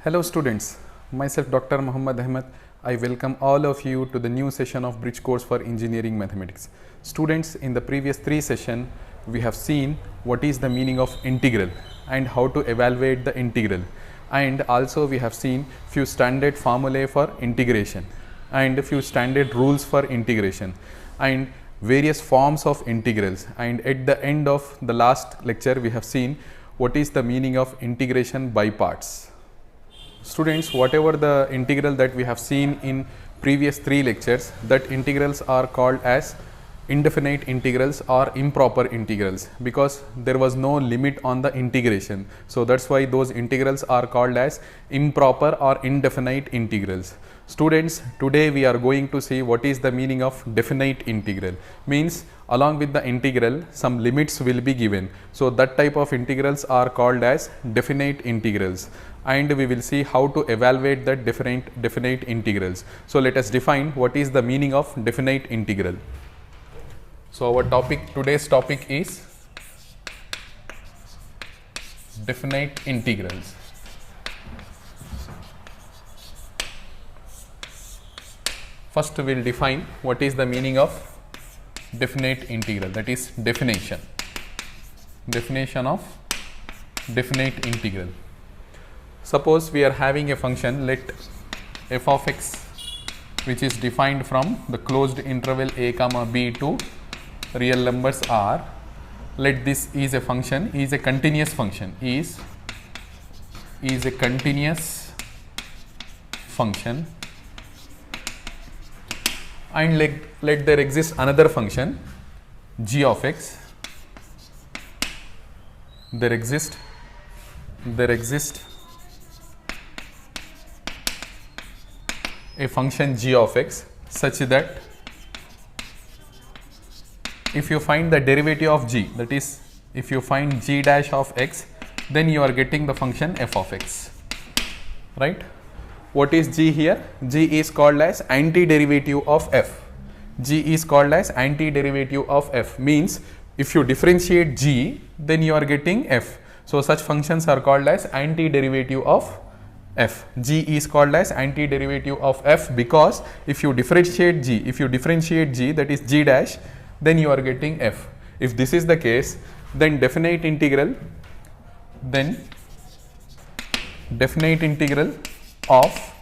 Hello students, myself Dr. Muhammad Ahmed. I welcome all of you to the new session of Bridge Course for Engineering Mathematics. Students, in the previous 3 sessions, we have seen what is the meaning of integral and how to evaluate the integral, and also we have seen few standard formulae for integration and few standard rules for integration and various forms of integrals, and at the end of the last lecture we have seen what is the meaning of integration by parts. Students, whatever the integral that we have seen in previous 3 lectures, that integrals are called as indefinite integrals or improper integrals because there was no limit on the integration. So that's why those integrals are called as improper or indefinite integrals. Students, today we are going to see what is the meaning of definite integral. Means along with the integral some limits will be given. So that type of integrals are called as definite integrals, and we will see how to evaluate that definite integrals. So let us define what is the meaning of definite integral. So our today's topic is definite integrals. First we will define what is the meaning of definite integral, that is definition of definite integral. Suppose we are having a function, let f of x, which is defined from the closed interval a comma b to real numbers r. Let this is a function, is a continuous function, is a continuous function, and let there exist another function g of x. There exist a function g of x such that if you find the derivative of g, that is if you find g dash of x, then you are getting the function f of x, right? What is g here? G is called as antiderivative of f. G is called as antiderivative of f, means if you differentiate g, then you are getting f. So such functions are called as antiderivative of f. G is called as antiderivative of f because if you differentiate g, that is g dash, then you are getting f. If this is the case, then definite integral of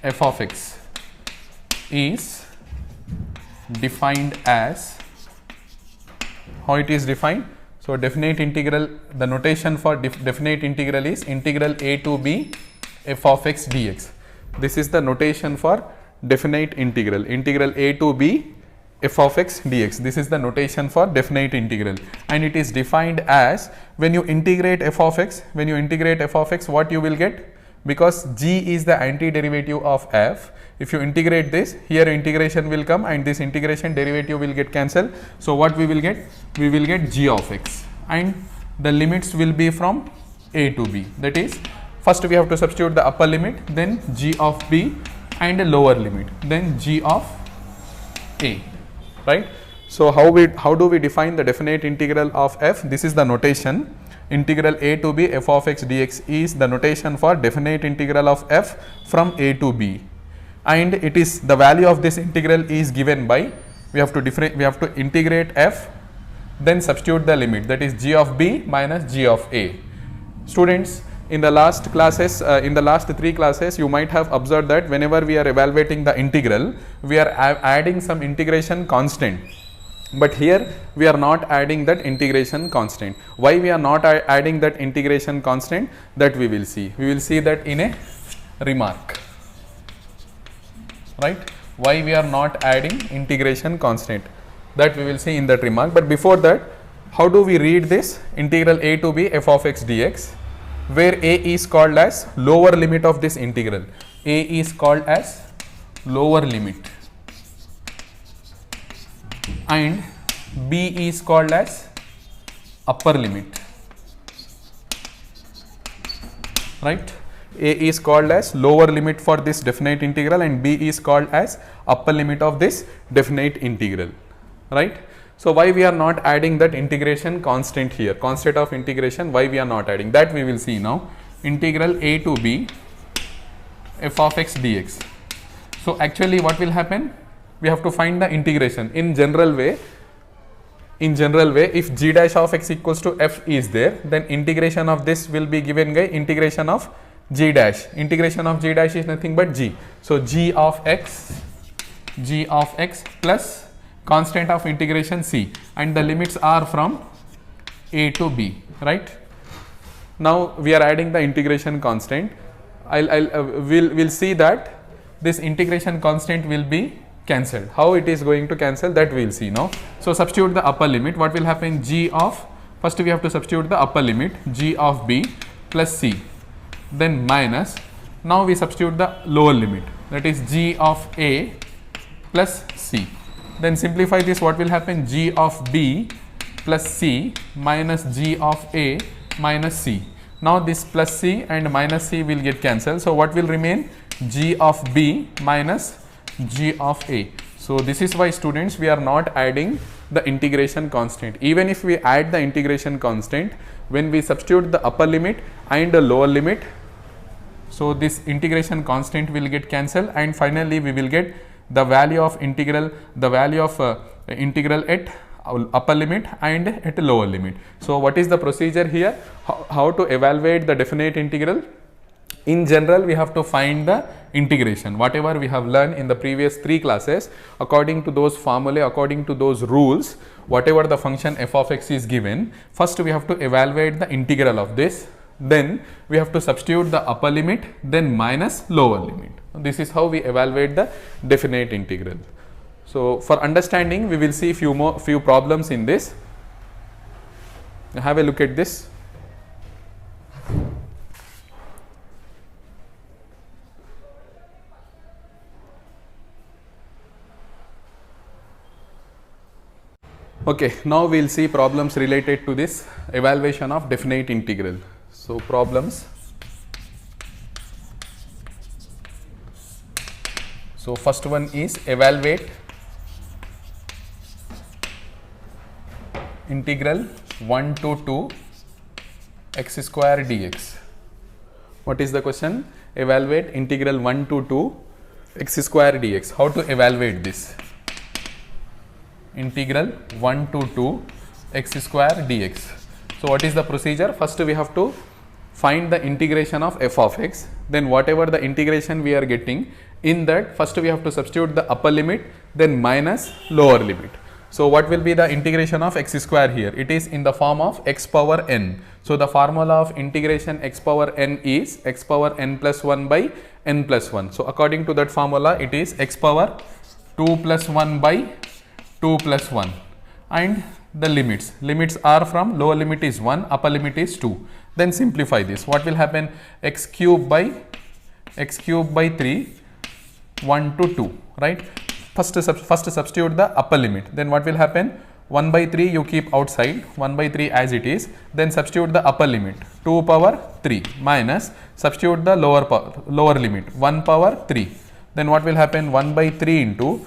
f of x is defined as, how it is defined? So definite integral, the notation for definite integral is integral a to b f of x dx. This is the notation for definite integral, integral a to b f of x dx. This is the notation for definite integral, and it is defined as when you integrate f of x, what you will get? Because g is the antiderivative of f, if you integrate this, here integration will come and this integration derivative will get cancelled. So what we will get? We will get g of x, and the limits will be from a to b. That is, first we have to substitute the upper limit, then g of b, and a lower limit, then g of a, right? So how do we define the definite integral of f? This is the notation. Integral a to b f of x dx is the notation for definite integral of f from a to b, and it is the value of this integral is given by, we have to integrate f, then substitute the limit, that is g of b minus g of a. Students, in the last 3 classes, you might have observed that whenever we are evaluating the integral, we are adding some integration constant. But here we are not adding that integration constant. Why we are not adding that integration constant? That we will see. We will see that in a remark, right? Why we are not adding integration constant? That we will see in that remark. But before that, how do we read this integral a to b f of x dx, where a is called as lower limit of this integral? A is called as lower limit, and b is called as upper limit, right? A is called as lower limit for this definite integral and b is called as upper limit of this definite integral, right? So why we are not adding that integration constant here, constant of integration, why we are not adding that, we will see now. Integral a to b f of x dx. So actually what will happen, we have to find the integration in general way. In general way, if g dash of x equals to f is there, then integration of this will be given by integration of g dash. Integration of g dash is nothing but g. So g of x plus constant of integration c, and the limits are from a to b, right? Now we are adding the integration constant. We'll see that this integration constant will be cancelled. How it is going to cancel, that we will see now. So substitute the upper limit. What will happen? G of, first we have to substitute the upper limit, g of b plus c, then minus, now we substitute the lower limit, that is g of a plus c. Then simplify this, what will happen? G of b plus c minus g of a minus c. Now this plus c and minus c will get cancelled. So what will remain? G of b minus g of a. So this is why, students, we are not adding the integration constant. Even if we add the integration constant, when we substitute the upper limit and the lower limit, so this integration constant will get cancelled, and finally we will get the value of integral, the value of integral at upper limit and at lower limit. So what is the procedure here? How to evaluate the definite integral? In general, we have to find the integration, whatever we have learned in the previous 3 classes, according to those formulae, according to those rules, whatever the function f of x is given, first we have to evaluate the integral of this, then we have to substitute the upper limit, then minus lower limit. This is how we evaluate the definite integral. So for understanding, we will see few problems in this. Have a look at this. Okay, now we will see problems related to this evaluation of definite integral. So problems. So first one is evaluate integral 1 to 2 x square dx. What is the question? Evaluate integral 1 to 2 x square dx. How to evaluate this? Integral 1 to 2 x square dx. So what is the procedure? First we have to find the integration of f of x, then whatever the integration we are getting, in that first we have to substitute the upper limit, then minus lower limit. So what will be the integration of x square here? It is in the form of x power n. So the formula of integration x power n is x power n plus 1 by n plus 1. So according to that formula, it is x power 2 plus 1 by 2 plus 1, and the limits are from lower limit is 1, upper limit is 2. Then simplify this. What will happen? X cube by 3, 1 to 2, right? First substitute the upper limit. Then what will happen? 1 by 3 you keep outside, 1 by 3 as it is. Then substitute the upper limit, 2 power 3, minus substitute the lower limit, 1 power 3. Then what will happen? 1 by 3 into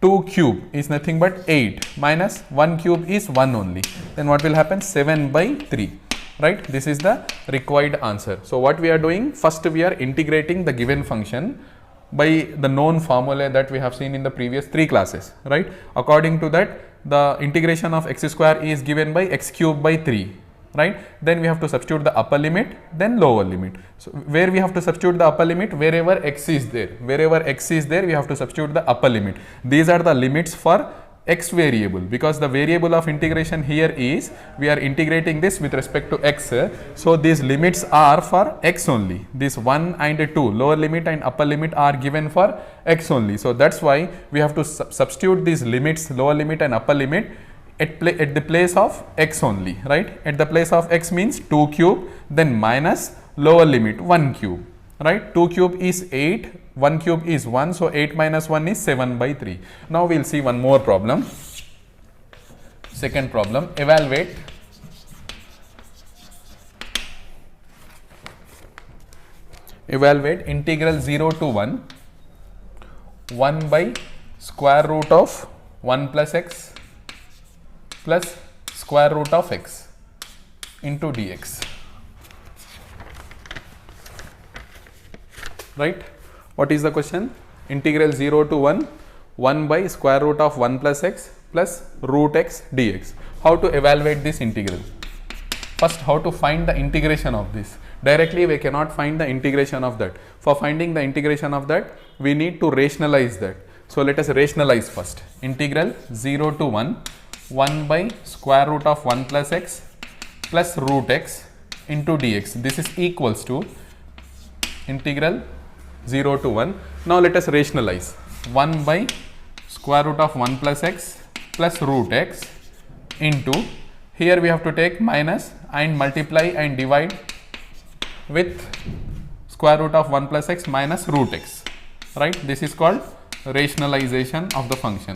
2 cube is nothing but 8, minus 1 cube is 1 only. Then what will happen? 7 by 3, right? This is the required answer. So what we are doing? First we are integrating the given function by the known formula that we have seen in the previous 3 classes, right? According to that, the integration of x square is given by x cube by 3, right? Then we have to substitute the upper limit, then lower limit. So where we have to substitute the upper limit? Wherever x is there, we have to substitute the upper limit. These are the limits for x variable, because the variable of integration here is, we are integrating this with respect to x. So these limits are for x only. This 1 and 2, lower limit and upper limit, are given for x only. So that's why we have to substitute these limits, lower limit and upper limit, at the place of x only, right? At the place of x means 2 cube, then minus lower limit 1 cube, right? 2 cube is 8, 1 cube is 1, so 8 minus 1 is 7 by 3. Now we will see one more problem. Second problem, evaluate integral 0 to 1 by square root of 1 plus x plus square root of x into dx. Right? What is the question? Integral 0 to 1, 1 by square root of 1 plus x plus root x dx. How to evaluate this integral? First, how to find the integration of this? Directly we cannot find the integration of that. For finding the integration of that, we need to rationalize that. So let us rationalize first. Integral 0 to 1, 1 by square root of 1 plus x plus root x into dx. This is equals to integral 0 to 1. Now let us rationalize. 1 by square root of 1 plus x plus root x into, here we have to take minus and multiply and divide with square root of 1 plus x minus root x. Right? This is called rationalization of the function.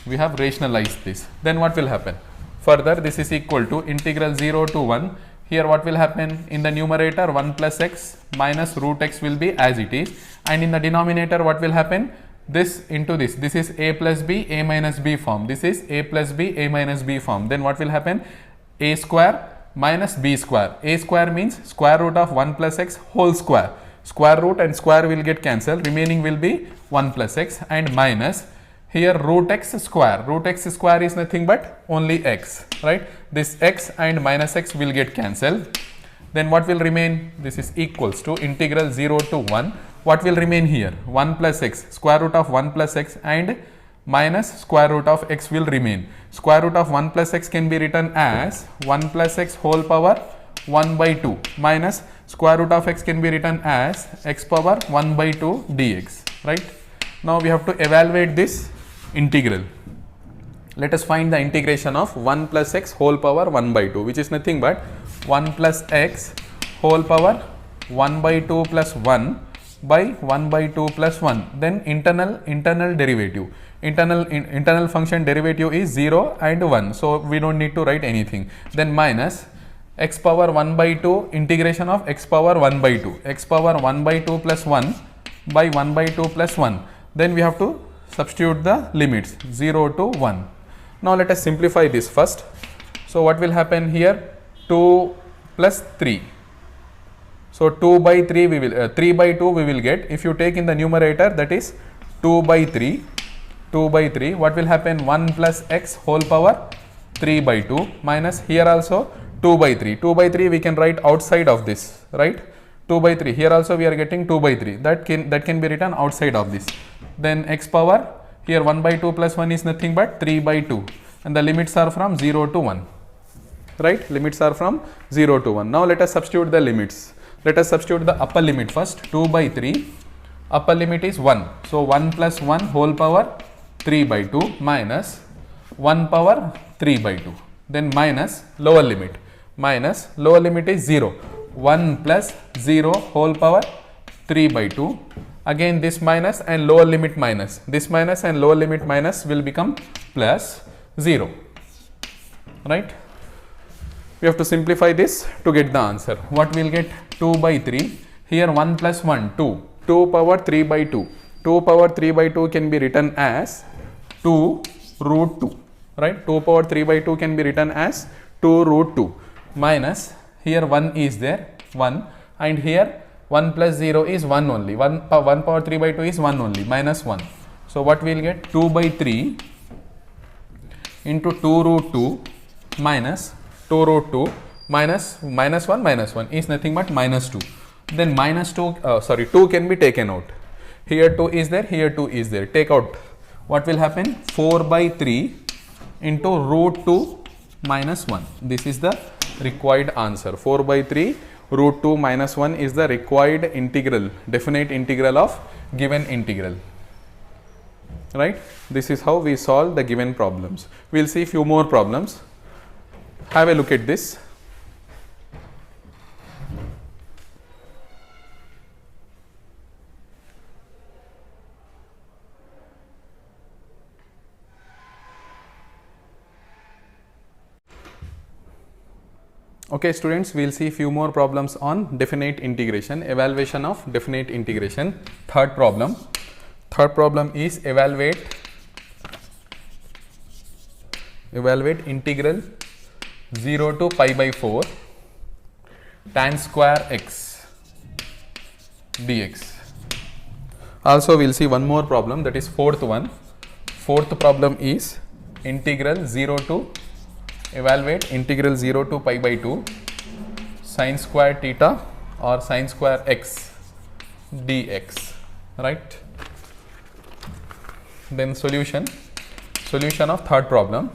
We have rationalized this. Then what will happen? Further, this is equal to integral 0 to 1. Here what will happen? In the numerator 1 plus x minus root x will be as it is, and in the denominator what will happen? This into this. This is a plus b, a minus b form. This is a plus b, a minus b form. Then what will happen? A square minus b square. A square means square root of 1 plus x whole square. Square root and square will get cancelled. Remaining will be 1 plus x and minus here root x square. Root x square is nothing but only x, right? This x and minus x will get cancelled. Then what will remain? This is equals to integral 0 to 1. What will remain here? 1 plus x, square root of 1 plus x and minus square root of x will remain. Square root of 1 plus x can be written as 1 plus x whole power 1 by 2 minus square root of x can be written as x power 1 by 2 dx, right? Now we have to evaluate this integral. Let us find the integration of 1 plus x whole power 1 by 2, which is nothing but 1 plus x whole power 1 by 2 plus 1 by 1 by 2 plus 1. Then internal derivative. Internal function derivative is 0 and 1. So we don't need to write anything. Then minus x power 1 by 2 integration of x power 1 by 2. X power 1 by 2 plus 1 by 1 by 2 plus 1. Then we have to substitute the limits 0 to 1. Now let us simplify this first. So what will happen here? 2 plus 3. So 2 by 3 we will 3 by 2 we will get. If you take in the numerator, that is 2 by 3. 2 by 3. What will happen? 1 plus x whole power 3 by 2 minus here also 2 by 3. 2 by 3 we can write outside of this, right? 2 by 3. Here also we are getting 2 by 3. That can be written outside of this. Then x power, here 1 by 2 plus 1 is nothing but 3 by 2, and the limits are from 0 to 1, right? Limits are from 0 to 1. Now let us substitute the limits. Let us substitute the upper limit first. 2 by 3, upper limit is 1. So 1 plus 1 whole power 3 by 2 minus 1 power 3 by 2. Then minus lower limit. Minus lower limit is 0. 1 plus 0 whole power 3 by 2. Again this minus and lower limit minus. This minus and lower limit minus will become plus 0, right? We have to simplify this to get the answer. What we will get? 2 by 3. Here 1 plus 1, 2. 2 power 3 by 2. 2 power 3 by 2 can be written as 2 root 2, right? 2 power 3 by 2 can be written as 2 root 2 minus here 1 is there, 1, and here 1 plus 0 is 1 only. 1 power 3 by 2 is 1 only, minus 1. So what we will get? 2 by 3 into 2 root 2 minus 2 root 2 minus 1 is nothing but minus 2. Then minus 2 can be taken out. Here 2 is there, here 2 is there. Take out. What will happen? 4 by 3 into root 2 minus 1. This is the required answer. 4 by 3 root 2 minus 1 is the required integral, definite integral of given integral, right? This is how we solve the given problems. We will see few more problems. Have a look at this. Okay students, we will see few more problems on definite integration, evaluation of definite integration. Third problem is evaluate evaluate integral 0 to pi by 4 tan square x dx. Also we will see one more problem, that is fourth one. Fourth problem is integral 0 to evaluate integral 0 to pi by 2 sin square theta or sin square x dx, right? Then solution of third problem.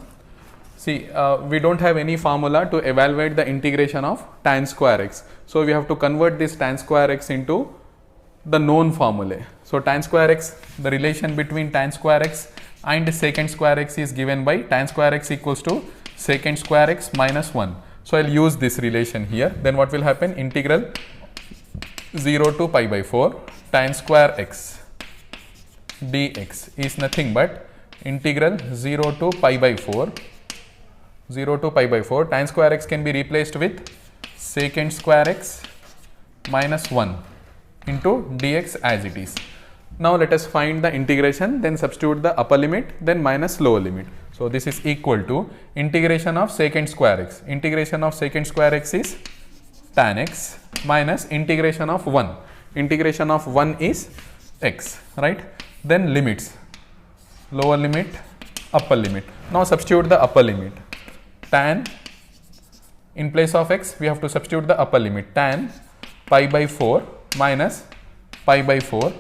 See, we don't have any formula to evaluate the integration of tan square x. So we have to convert this tan square x into the known formulae. So tan square x, the relation between tan square x and secant square x is given by tan square x equals to secant square x minus 1. So I'll use this relation here. Then what will happen? Integral 0 to pi by 4 tan square x dx is nothing but integral 0 to pi by 4 tan square x can be replaced with secant square x minus 1 into dx as it is. Now let us find the integration, then substitute the upper limit, then minus lower limit. So this is equal to integration of secant square x. Integration of secant square x is tan x minus integration of 1. Integration of 1 is x, right? Then limits, lower limit, upper limit. Now substitute the upper limit. Tan, in place of x we have to substitute the upper limit, tan pi by 4 minus pi by 4,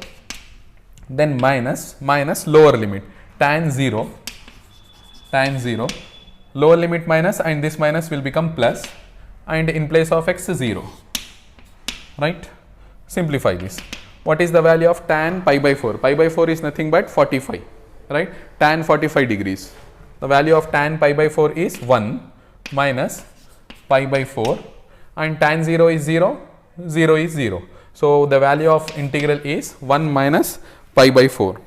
then minus lower limit, tan 0, lower limit minus, and this minus will become plus, and in place of x 0, right? Simplify this. What is the value of tan pi by 4? Pi by 4 is nothing but 45, right? Tan 45 degrees. The value of tan pi by 4 is 1 minus pi by 4, and tan 0 is 0, 0 is 0. So the value of integral is 1 minus pi by 4,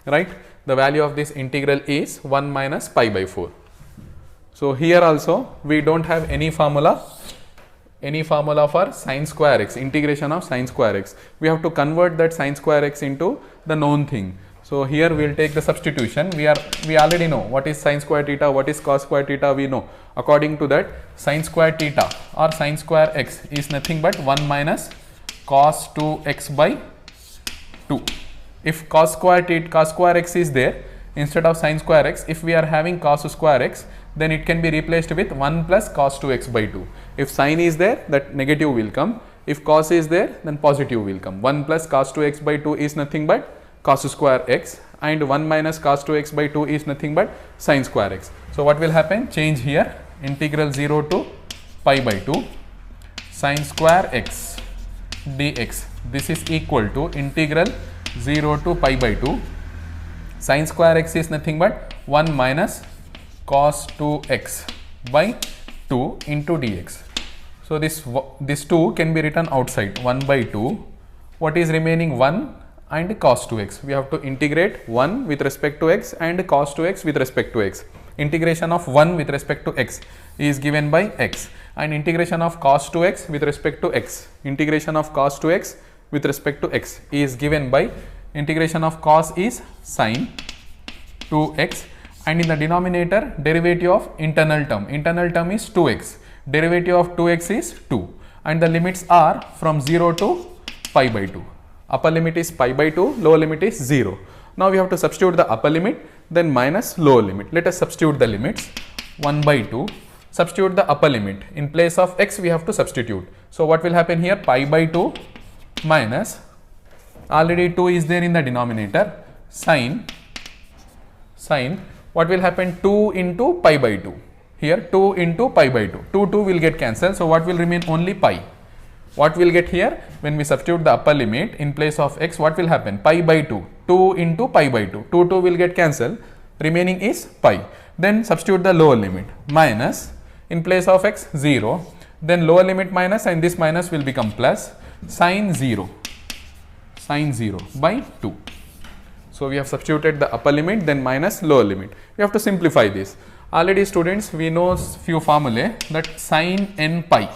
right? The value of this integral is 1 minus pi by 4. So here also we don't have any formula for sin square x, integration of sin square x. We have to convert that sin square x into the known thing. So here we will take the substitution. We already know what is sin square theta, what is cos square theta, we know. According to that, sin square theta or sin square x is nothing but 1 minus cos 2x by 2. If cos square x is there instead of sin square x, if we are having cos square x, then it can be replaced with 1 plus cos 2x by 2. If sin is there, that negative will come. If cos is there, then positive will come. 1 plus cos 2x by 2 is nothing but cos square x, and 1 minus cos 2x by 2 is nothing but sin square x. So what will happen? Change here, integral 0 to pi by 2 sin square x dx. This is equal to integral 0 to pi by 2 sin square x is nothing but 1 minus cos 2x by 2 into dx. So this 2 can be written outside, 1 by 2. What is remaining? 1 and cos 2x. We have to integrate 1 with respect to x and cos 2x with respect to x. Integration of 1 with respect to x is given by x, and integration of cos 2x with respect to x, integration of cos 2x with respect to x is given by integration of cos is sin 2x, and in the denominator derivative of internal term is 2x, derivative of 2x is 2, and the limits are from 0 to pi by 2. Upper limit is pi by 2, lower limit is 0. Now we have to substitute the upper limit, then minus lower limit. Let us substitute the limits. 1 by 2, substitute the upper limit. In place of x we have to substitute. So what will happen here? Pi by 2 minus, already 2 is there in the denominator, sin, what will happen? 2 into pi by 2. Here 2 into pi by 2. 2 will get cancelled. So what will remain? Only pi. What will get here? When we substitute the upper limit in place of x, what will happen? Pi by 2. 2 into pi by 2. 2 will get cancelled. Remaining is pi. Then substitute the lower limit. Minus, in place of x 0. Then lower limit minus, and this minus will become plus, sin 0 by 2. So we have substituted the upper limit, then minus lower limit. We have to simplify this. Already students, we know few formulae that sin n pi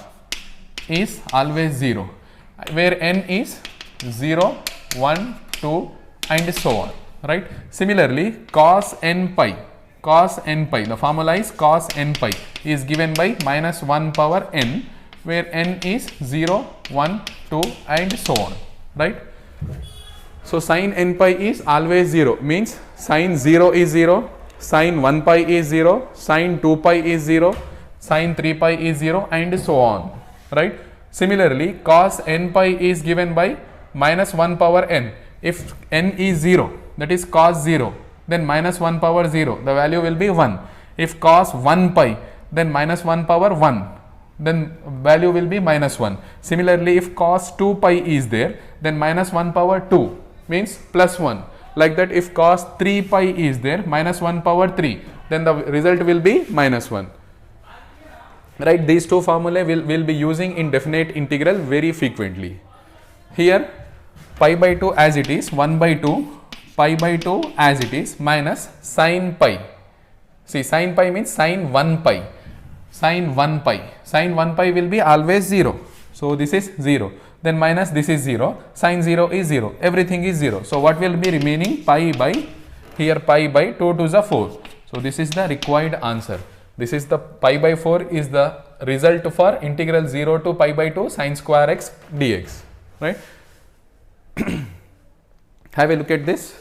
is always 0, where n is 0, 1, 2 and so on, right? Similarly, cos n pi cos n pi, the formula is cos n pi is given by minus 1 power n, where n is 0, 1, 2 and so on, right. So sin n pi is always 0, means sin 0 is 0, sin 1 pi is 0, sin 2 pi is 0, sin 3 pi is 0 and so on, right. Similarly, cos n pi is given by minus 1 power n. If n is 0, that is cos 0, then minus 1 power 0, the value will be 1. If cos 1 pi, then minus 1 power 1, then value will be minus 1. Similarly, if cos 2 pi is there, then minus 1 power 2 means plus 1. Like that, if cos 3 pi is there, minus 1 power 3, then the result will be minus 1. Right, these two formulae will be using in definite integral very frequently. Here pi by 2 as it is, 1 by 2, pi by 2 as it is, minus sin pi. See, sin pi means sin 1 pi, sin 1 pi, sin 1 pi will be always 0. So this is 0, then minus this is 0, sin 0 is 0, everything is 0. So what will be remaining? Pi by, here pi by 2 to the 4. So this is the required answer. This is the pi by 4 is the result for integral 0 to pi by 2 sin square x dx, right. Have a look at this.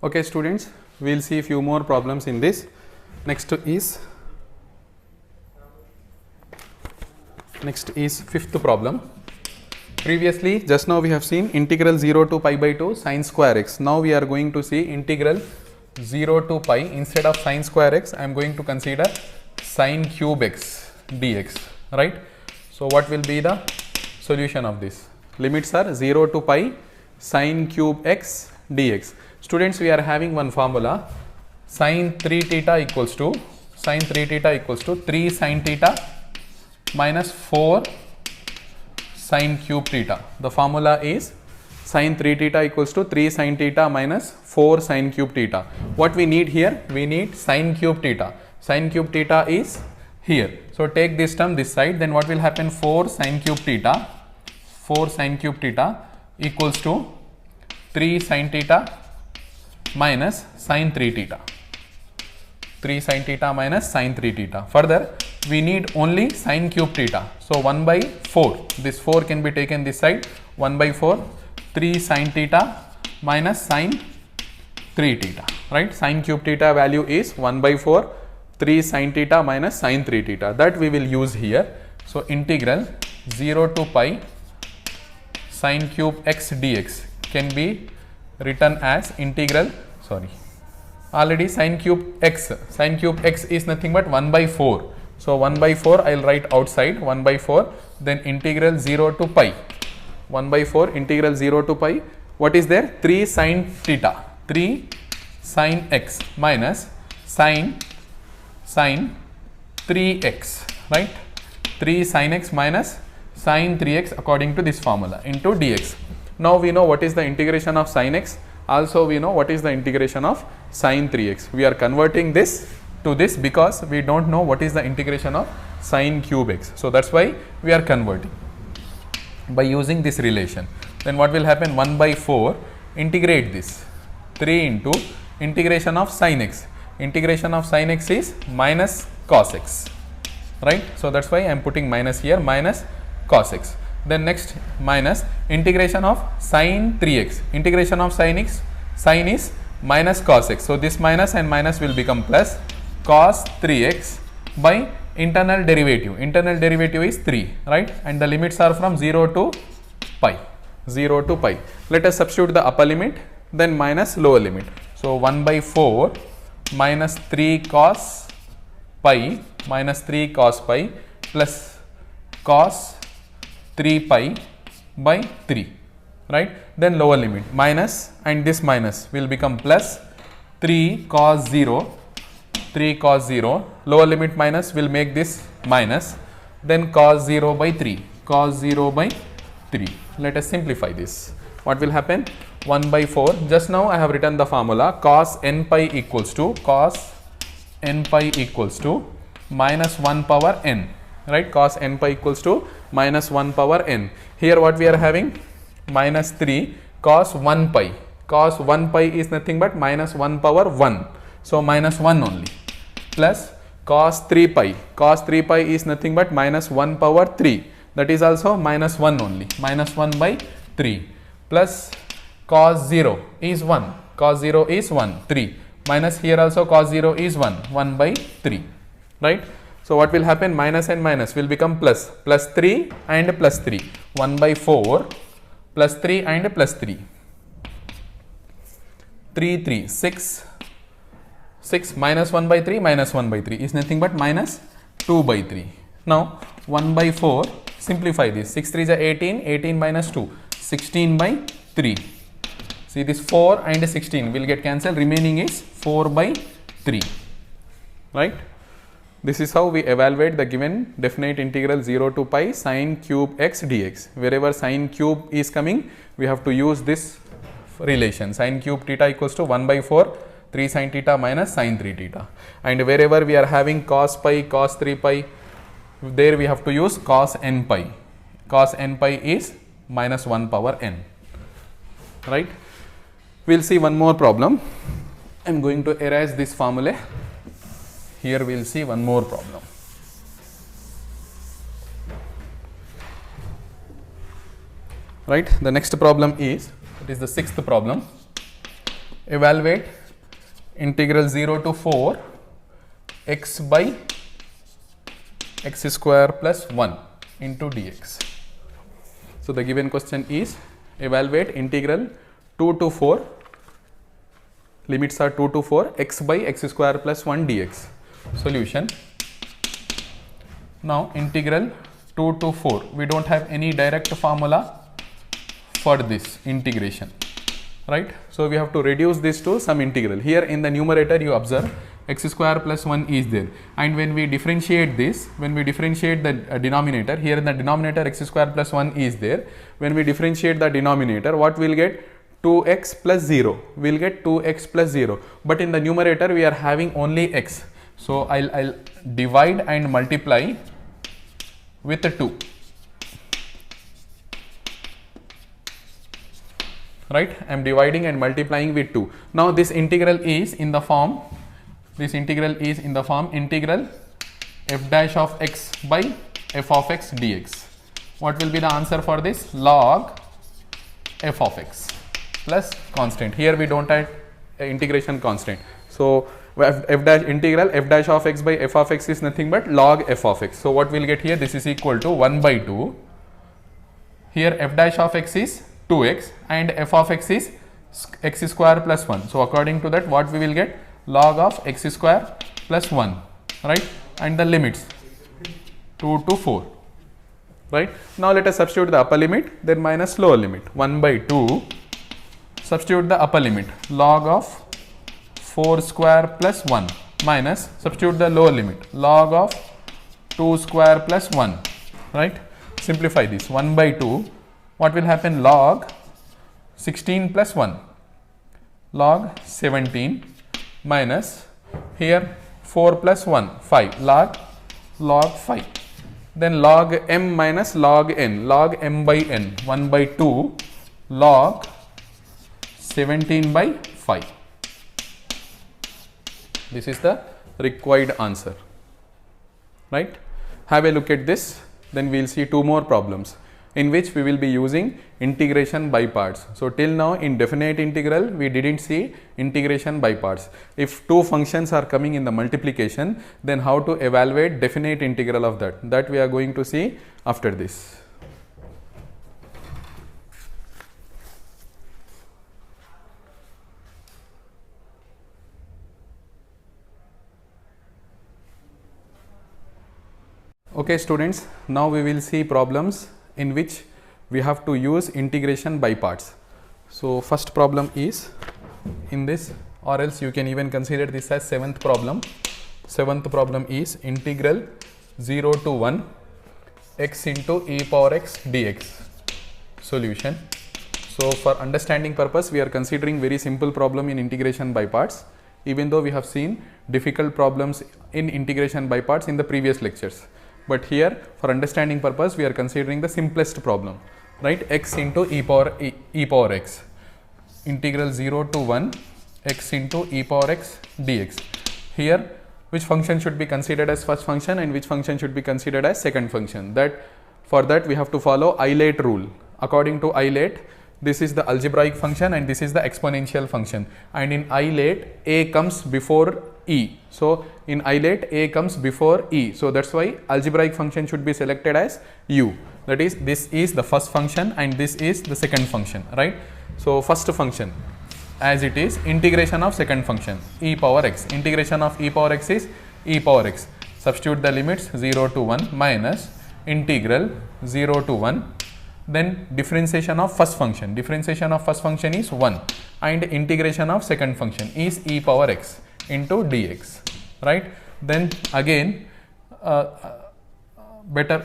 Okay students, we will see few more problems in this. Next is fifth problem. Previously, just now we have seen integral 0 to pi by 2 sin square x. Now we are going to see integral 0 to pi. Instead of sin square x, I am going to consider sin cube x dx, right. So what will be the solution of this? Limits are 0 to pi sin cube x dx. Students, we are having one formula, sin 3 theta equals to 3 sin theta minus 4 sin cube theta. The formula is sin 3 theta equals to 3 sin theta minus 4 sin cube theta. What we need here? We need sin cube theta. Sin cube theta is here. So take this term this side, then what will happen? 4 sin cube theta equals to 3 sin theta minus sin 3 theta. 3 sin theta minus sin 3 theta. Further, we need only sin cube theta. So 1 by 4. This 4 can be taken this side. 1 by 4. 3 sin theta minus sin 3 theta. Right? Sin cube theta value is 1 by 4. 3 sin theta minus sin 3 theta. That we will use here. So integral 0 to pi sin cube x dx can be written as integral, already sin cube x is nothing but 1 by 4. So 1 by 4 I will write outside, 1 by 4, then integral 0 to pi, 1 by 4 integral 0 to pi, what is there? 3 sin theta, 3 sin x minus sin 3x, right, 3 sin x minus sin 3x according to this formula into dx. Now we know what is the integration of sin x, also we know what is the integration of sin 3x. We are converting this to this because we don't know what is the integration of sin cube x. So that's why we are converting by using this relation. Then what will happen? 1 by 4, integrate this, 3 into integration of sin x. Integration of sin x is minus cos x, right. So that's why I am putting minus here, minus cos x. Then next minus integration of sin 3x. Integration of sin x, sin is minus cos x. So this minus and minus will become plus cos 3x by internal derivative. Internal derivative is 3, right, and the limits are from 0 to pi. 0 to pi. Let us substitute the upper limit, then minus lower limit. So 1 by 4 minus 3 cos pi plus cos 3 pi by 3, right. Then lower limit minus, and this minus will become plus 3 cos 0, lower limit minus will make this minus, then cos 0 by 3. Let us simplify this. What will happen? 1 by 4. Just now I have written the formula cos n pi equals to minus 1 power n, right? Cos n pi equals to minus 1 power n. Here what we are having? Minus 3 cos 1 pi. Cos 1 pi is nothing but minus 1 power 1. So minus 1 only. Plus cos 3 pi. Cos 3 pi is nothing but minus 1 power 3. That is also minus 1 only. Minus 1 by 3. Plus cos 0 is 1. Cos 0 is 1. 3. Minus here also cos 0 is 1. 1 by 3. Right? So what will happen? Minus and minus will become plus. Plus 3 and plus 3. 1 by 4 plus 3 and plus 3. 3, 3, 6. 6 minus 1 by 3 minus 1 by 3 is nothing but minus 2 by 3. Now 1 by 4, simplify this. 6 3 is 18, 18 minus 2, 16 by 3. See this 4 and 16 will get cancelled, remaining is 4 by 3. Right? This is how we evaluate the given definite integral 0 to pi sine cube x dx. Wherever sine cube is coming, we have to use this relation. Sine cube theta equals to 1 by 4, 3 sine theta minus sine 3 theta. And wherever we are having cos pi, cos 3 pi, there we have to use cos n pi. Cos n pi is minus 1 power n. Right? We will see one more problem. I am going to erase this formula. Here we will see one more problem. Right? The next problem is, it is the sixth problem. Evaluate integral 0 to 4 x by x square plus 1 into dx. So the given question is evaluate integral 2 to 4, limits are 2 to 4, x by x square plus 1 dx. Solution. Now integral 2 to 4, we don't have any direct formula for this integration, right? So we have to reduce this to some integral. Here in the numerator you observe x square plus 1 is there, and when we differentiate this, when we differentiate the denominator, here in the denominator x square plus 1 is there. When we differentiate the denominator, what we will get? 2x plus 0, we will get 2x plus 0, but in the numerator we are having only x. So I'll divide and multiply with 2. Right? I am dividing and multiplying with 2. Now this integral is in the form, integral f dash of x by f of x dx. What will be the answer for this? Log f of x plus constant. Here we don't have integration constant. So f dash integral f dash of x by f of x is nothing but log f of x. So what we will get here? This is equal to 1 by 2. Here f dash of x is 2x and f of x is x square plus 1. So according to that, what we will get? Log of x square plus 1, right? And the limits 2 to 4, right? Now let us substitute the upper limit, then minus lower limit. 1 by 2, substitute the upper limit, log of 4 square plus 1 minus, substitute the lower limit, log of 2 square plus 1, right? Simplify this. 1 by 2, what will happen? Log 16 plus 1, log 17 minus here 4 plus 1, 5, log 5. Then log m minus log n, log m by n, 1 by 2 log 17 by 5. This is the required answer, right? Have a look at this, then we will see 2 more problems in which we will be using integration by parts. So till now in definite integral we didn't see integration by parts. If 2 functions are coming in the multiplication, then how to evaluate definite integral of that we are going to see after this. Okay students, now we will see problems in which we have to use integration by parts. So first problem is in this, or else you can even consider this as 7th problem. 7th problem is integral 0 to 1 x into e power x dx. Solution. So for understanding purpose, we are considering very simple problem in integration by parts, even though we have seen difficult problems in integration by parts in the previous lectures. But here for understanding purpose, we are considering the simplest problem, right? X into e power x, integral 0 to 1 x into e power x dx. Here which function should be considered as first function and which function should be considered as second function? For that we have to follow Eilert rule. According to Eilert, this is the algebraic function and this is the exponential function, and in Eilert a comes before e. So in Eilert a comes before e, so that's why algebraic function should be selected as u. That is, this is the first function and this is the second function, right? So first function as it is integration of second function e power x. Integration of e power x is e power x. Substitute the limits 0 to 1 minus integral 0 to 1. Then differentiation of first function. Differentiation of first function is 1 and integration of second function is e power x into dx, right? Then again better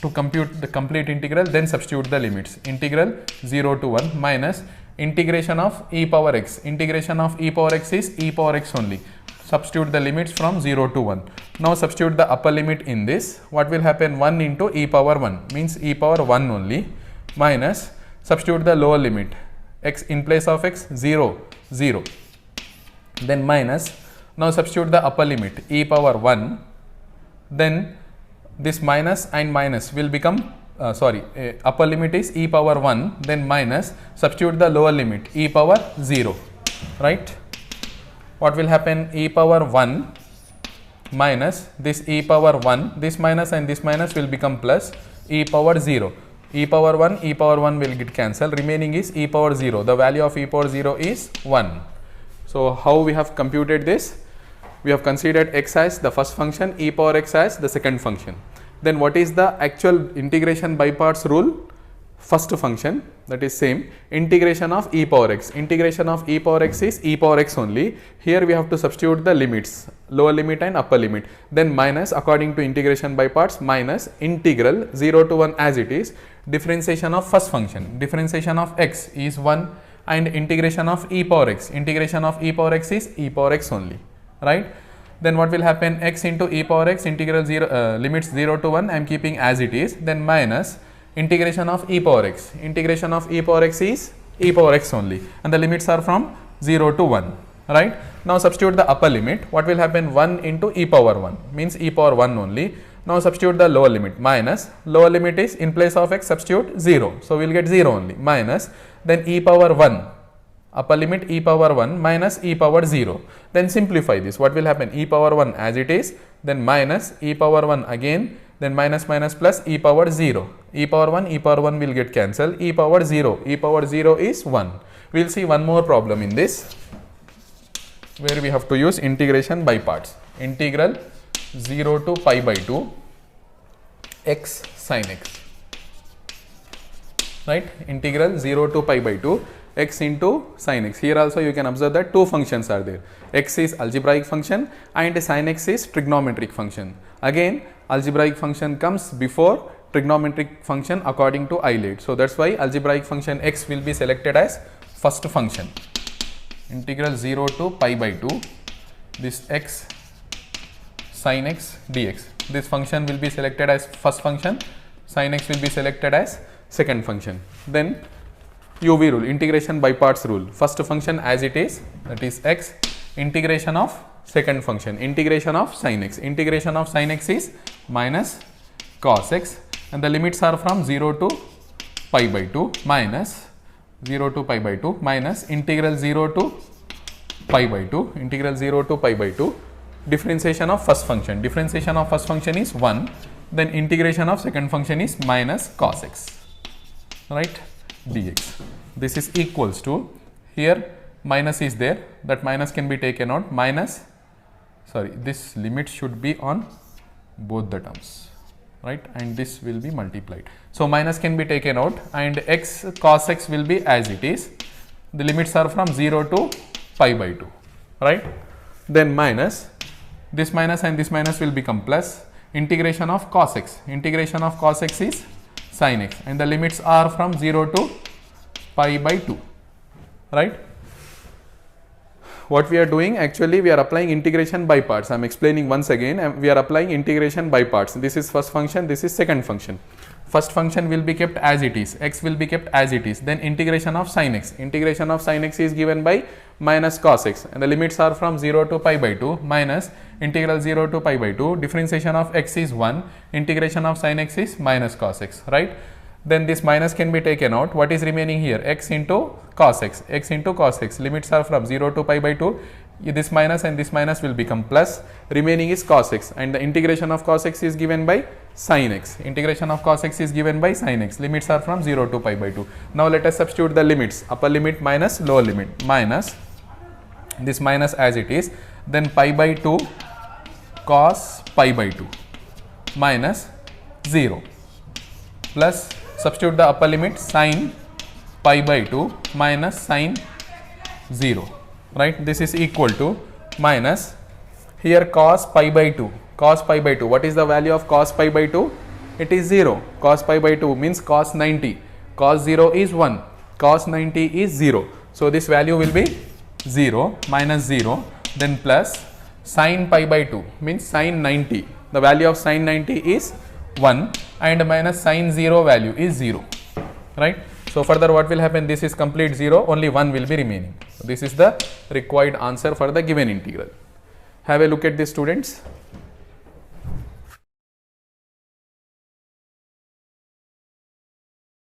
to compute the complete integral, then substitute the limits. Integral 0 to 1 minus integration of e power x. Integration of e power x is e power x only. Substitute the limits from 0 to 1. Now substitute the upper limit in this. What will happen? 1 into e power 1 means e power 1 only, minus substitute the lower limit, x in place of x 0 0, then minus, now substitute the upper limit e power 1, then this minus and minus will become upper limit is e power 1, then minus, substitute the lower limit e power 0, right? What will happen? E power 1 minus this e power 1, this minus and this minus will become plus e power 0. E power 1 will get cancelled, remaining is e power 0. The value of e power 0 is 1. So how we have computed this? We have considered x as the first function, e power x as the second function. Then what is the actual integration by parts rule? First function, that is same, integration of e power x. Integration of e power x is e power x only. Here we have to substitute the limits, lower limit and upper limit. Then minus, according to integration by parts, minus integral 0 to 1 as it is. Differentiation of first function, differentiation of x is 1 and integration of e power x. Integration of e power x is e power x only, right? Then what will happen? X into e power x, integral 0, limits 0 to 1 I am keeping as it is, then minus integration of e power x. Integration of e power x is e power x only and the limits are from 0 to 1, right? Now substitute the upper limit. What will happen? 1 into e power 1 means e power 1 only. Now substitute the lower limit, minus, lower limit is in place of x substitute 0, so we will get 0 only, minus, then e power 1, upper limit e power 1 minus e power 0. Then simplify this. What will happen? E power 1 as it is, then minus e power 1 again, then minus minus plus e power 0. E power 1 will get cancelled, e power 0 is 1. We will see one more problem in this where we have to use integration by parts. Integral 0 to pi by 2 x sin x, right? Integral 0 to pi by 2 x into sin x. Here also you can observe that two functions are there. X is algebraic function and sin x is trigonometric function. Again, algebraic function comes before trigonometric function according to Eilert. So that's why algebraic function x will be selected as first function. Integral 0 to pi by 2 this x sin x dx. This function will be selected as first function, sin x will be selected as second function. Then UV rule, integration by parts rule. First function as it is, that is x, integration of second function, integration of sin x. Integration of sin x is minus cos x and the limits are from 0 to pi by 2 minus 0 to pi by 2 minus integral 0 to pi by 2, integral 0 to pi by 2. Differentiation of first function. Differentiation of first function is 1, then integration of second function is minus cos x, right, dx. This is equals to, here minus is there, that minus can be taken out, minus, this limit should be on both the terms, right, and this will be multiplied. So minus can be taken out and x cos x will be as it is. The limits are from 0 to pi by 2, right? Then minus, this minus and this minus will become plus, integration of cos x. Integration of cos x is sin x and the limits are from 0 to pi by 2, right? What we are doing, actually we are applying integration by parts. I am explaining once again, we are applying integration by parts. This is first function, this is second function. First function will be kept as it is, x will be kept as it is, then integration of sin x. Integration of sin x is given by minus cos x, and the limits are from 0 to pi by 2 minus integral 0 to pi by 2, differentiation of x is 1, integration of sin x is minus cos x, right? Then this minus can be taken out. What is remaining here? X into cos x, x into cos x, limits are from 0 to pi by 2, this minus and this minus will become plus, remaining is cos x, and the integration of cos x is given by sin x. Integration of cos x is given by sin x, limits are from 0 to pi by 2. Now let us substitute the limits, upper limit minus lower limit, minus this minus as it is, then pi by 2 cos pi by 2 minus 0 plus substitute the upper limit sin pi by 2 minus sin 0, right? This is equal to minus here cos pi by 2, cos pi by 2, what is the value of cos pi by 2? It is 0. Cos pi by 2 means cos 90, cos 0 is 1, cos 90 is 0. So this value will be 0 minus 0, then plus sin pi by 2 means sin 90, the value of sin 90 is 1 and minus sin 0 value is 0, right? So further what will happen, this is complete 0, only 1 will be remaining. So this is the required answer for the given integral. Have a look at this, students.